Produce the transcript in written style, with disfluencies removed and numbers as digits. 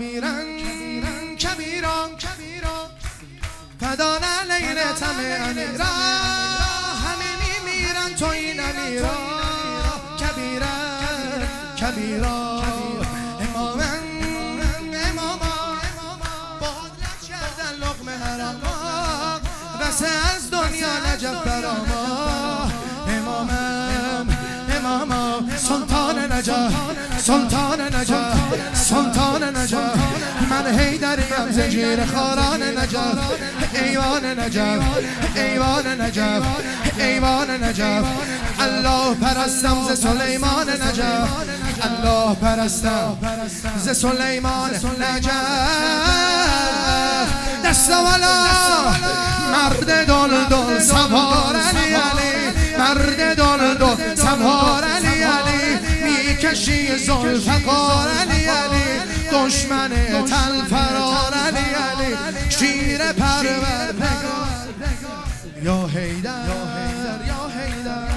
کبیران فدان لیلت امیرا همه میمیرن تو این امیرا کبیرا اماما بادرت کردن لقمه حراما بسه از دنیا نجف براما اماما سلطان نجف من حیدریم زنجیر خاران نجف ایوان نجف الله پرستم ز سلیمان نجف الله پرستم ز سلیمان نجف دست والا مرد دل سوار علی مرد دل سوار علی میکشی ذوالفقار علی دشمن تن فرار علی شیر پروردگار یا حیدر